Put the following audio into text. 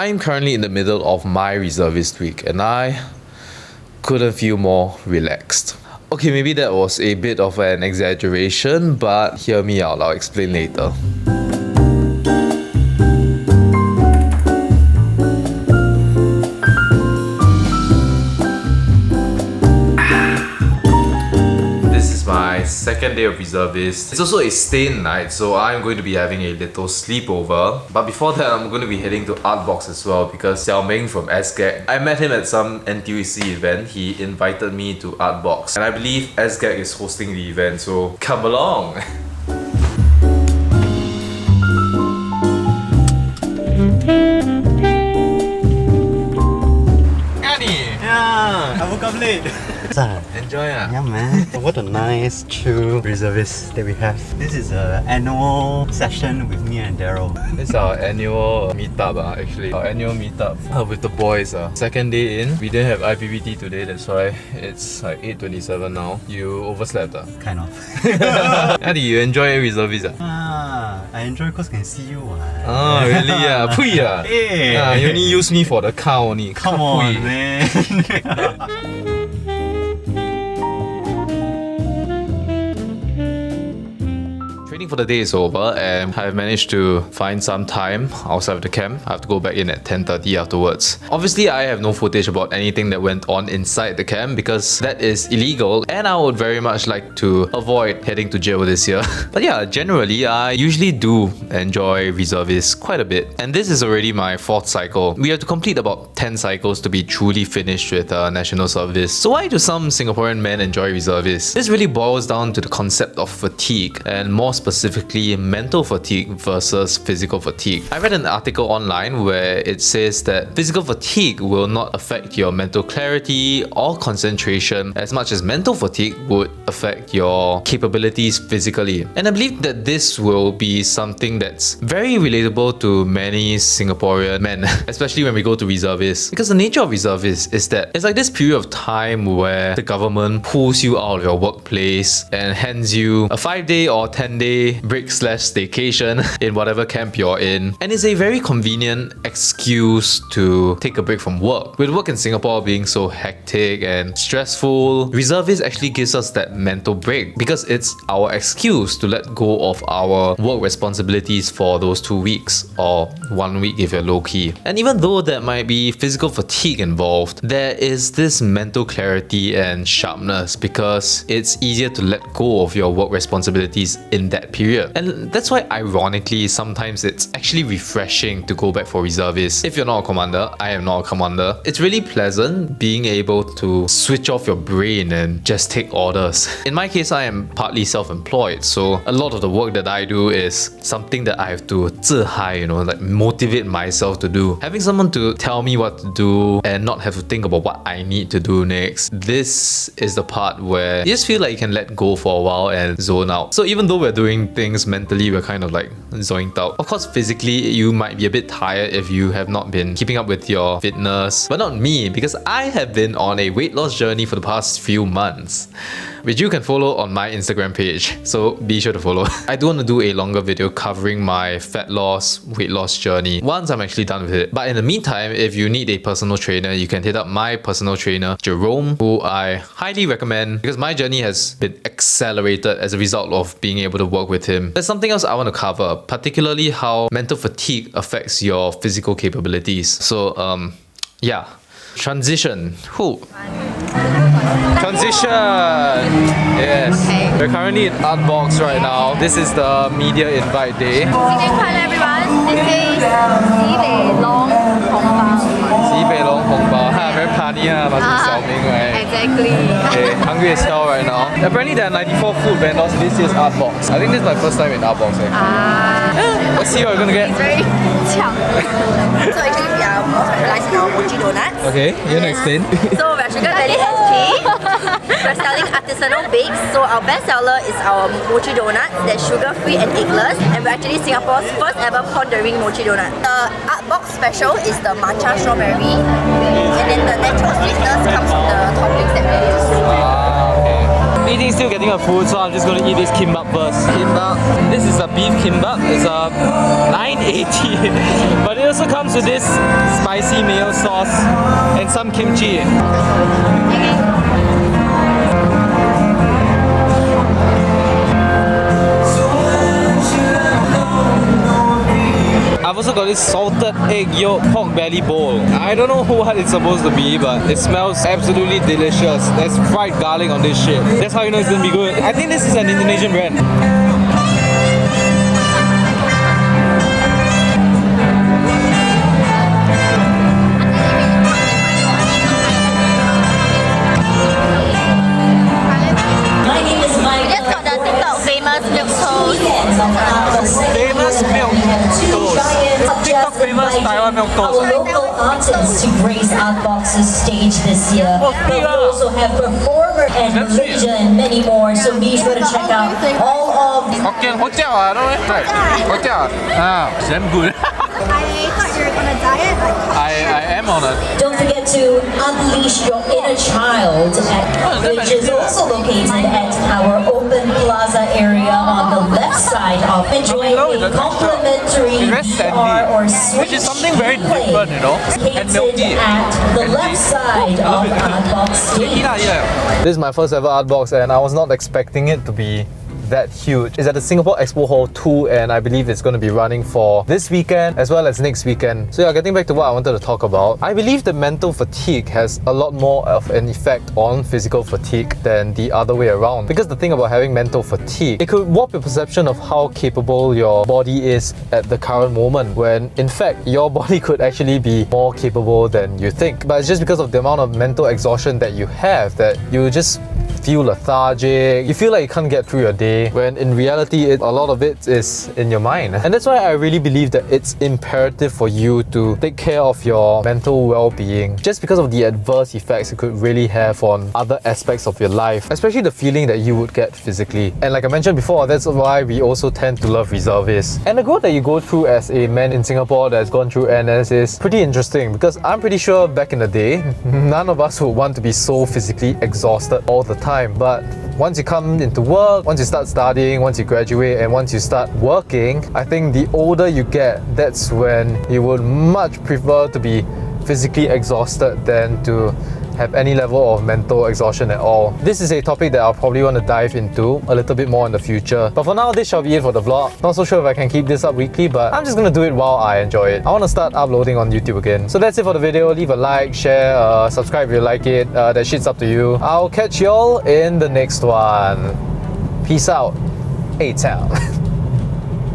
I'm currently in the middle of my reservist week and I couldn't feel more relaxed. Okay, maybe that was a bit of an exaggeration, but hear me out, I'll explain later. Second day of reservist. It's also a stay-in night, so I'm going to be having a little sleepover. But before that, I'm going to be heading to Artbox as well because Xiao Ming from SGAG, I met him at some NTUC event. He invited me to Artbox, and I believe SGAG is hosting the event, so come along. Annie! Yeah, I woke up late. Enjoy it. Yeah man, what a nice chill reservist that we have. This is an annual session with me and Daryl. This is our annual meetup actually. Our annual meetup with the boys. Second day in. We didn't have IPPT today, that's why it's like 8:27 now. You overslept Kind of. How do you enjoy reservist? I enjoy because I can see you. Oh really? Pui Hey. You only use me for the car only. Come on man. Training for the day is over and I've managed to find some time outside of the camp. I have to go back in at 10:30 afterwards. Obviously, I have no footage about anything that went on inside the camp because that is illegal and I would very much like to avoid heading to jail this year. But yeah, generally, I usually do enjoy reservists quite a bit. And this is already my 4th cycle. We have to complete about 10 cycles to be truly finished with national service. So why do some Singaporean men enjoy reservists? This really boils down to the concept of fatigue and more specifically mental fatigue versus physical fatigue. I read an article online where it says that physical fatigue will not affect your mental clarity or concentration as much as mental fatigue would affect your capabilities physically. And I believe that this will be something that's very relatable to many Singaporean men, especially when we go to reservists. Because the nature of reservists is that it's like this period of time where the government pulls you out of your workplace and hands you a 5-day or 10-day break/staycation in whatever camp you're in. And it's a very convenient excuse to take a break from work. With work in Singapore being so hectic and stressful, reservist actually gives us that mental break because it's our excuse to let go of our work responsibilities for those 2 weeks or 1 week if you're low-key. And even though there might be physical fatigue involved, there is this mental clarity and sharpness because it's easier to let go of your work responsibilities in that period. And that's why ironically sometimes it's actually refreshing to go back for reservists. If you're not a commander, I am not a commander, it's really pleasant being able to switch off your brain and just take orders. In my case, I am partly self-employed, so a lot of the work that I do is something that I have to 自嗨, like motivate myself to do. Having someone to tell me what to do and not have to think about what I need to do next, this is the part where you just feel like you can let go for a while and zone out. So even though we're doing things mentally, we're kind of like zoned out. Of course, physically, you might be a bit tired if you have not been keeping up with your fitness, but not me because I have been on a weight loss journey for the past few months, which you can follow on my Instagram page, so be sure to follow. I do want to do a longer video covering my fat loss, weight loss journey once I'm actually done with it. But in the meantime, if you need a personal trainer, you can hit up my personal trainer, Jerome, who I highly recommend because my journey has been accelerated as a result of being able to work with him. There's something else I want to cover, particularly how mental fatigue affects your physical capabilities. So, yeah. Transition. Transition! Yes. Okay. We're currently in Artbox right now. This is the media invite day. Hello everyone. This is Sibei Long Hongbao. Sibei Long Hongbao. Very punny, must be Xiao Ming, right? Exactly. Okay, hungry as hell right now. Apparently there are 94 food vendors in this year's Artbox. I think this is my first time in Artbox actually. Let's see what we're gonna get. It's very chiang. So actually we are more specialized in our mochi donuts. Okay, you wanna explain? So we're Sugar Valley SG. We're selling artisanal bakes. So our best seller is our mochi donut that's sugar-free and eggless. And we're actually Singapore's first ever pondering mochi donut. The Artbox special is the matcha strawberry. And then the natural sweetness comes from the toppings that we use. Okay. eating, still getting a food, so I'm just gonna eat this kimbap first. Kimbap. This is a beef kimbap. It's a 980, but it also comes with this spicy mayo sauce and some kimchi. I've also got this salted egg yolk pork belly bowl. I don't know what it's supposed to be, but it smells absolutely delicious. There's fried garlic on this shit. That's how you know it's gonna be good. I think this is an Indonesian brand. Famous milk toast. Famous milk toast. TikTok famous Taiwan milk toast. Our local artists to grace Artbox's stage this year. We also have performer and Malaysia and many more. So be sure to check out all of. Hokkien, Hokkien, no? Right. Hokkien. Ah, damn good. I thought you were on a diet. I am on it. Don't forget to unleash your inner child, which is also located at our open plaza area on the left side of enjoying a complimentary bar or sweet which is something very different, you know, and milky. At the left side of Artbox stage. This is my first ever Artbox, and I was not expecting it to be that huge. It's at the Singapore Expo Hall 2, and I believe it's going to be running for this weekend as well as next weekend. So yeah, getting back to what I wanted to talk about, I believe the mental fatigue has a lot more of an effect on physical fatigue than the other way around. Because the thing about having mental fatigue, it could warp your perception of how capable your body is at the current moment, when in fact your body could actually be more capable than you think. But it's just because of the amount of mental exhaustion that you have that you just feel lethargic, you feel like you can't get through your day, when in reality a lot of it is in your mind. And that's why I really believe that it's imperative for you to take care of your mental well-being, just because of the adverse effects it could really have on other aspects of your life, especially the feeling that you would get physically. And like I mentioned before, that's why we also tend to love reservists. And the growth that you go through as a man in Singapore that's gone through NS is pretty interesting, because I'm pretty sure back in the day, none of us would want to be so physically exhausted all the time. But once you come into work, once you start studying, once you graduate, and once you start working, I think the older you get, that's when you would much prefer to be physically exhausted than to have any level of mental exhaustion at all. This is a topic that I'll probably want to dive into a little bit more in the future. But for now, this shall be it for the vlog. Not so sure if I can keep this up weekly, but I'm just gonna do it while I enjoy it. I want to start uploading on YouTube again. So that's it for the video. Leave a like, share, subscribe if you like it. That shit's up to you. I'll catch y'all in the next one. Peace out. A-Town.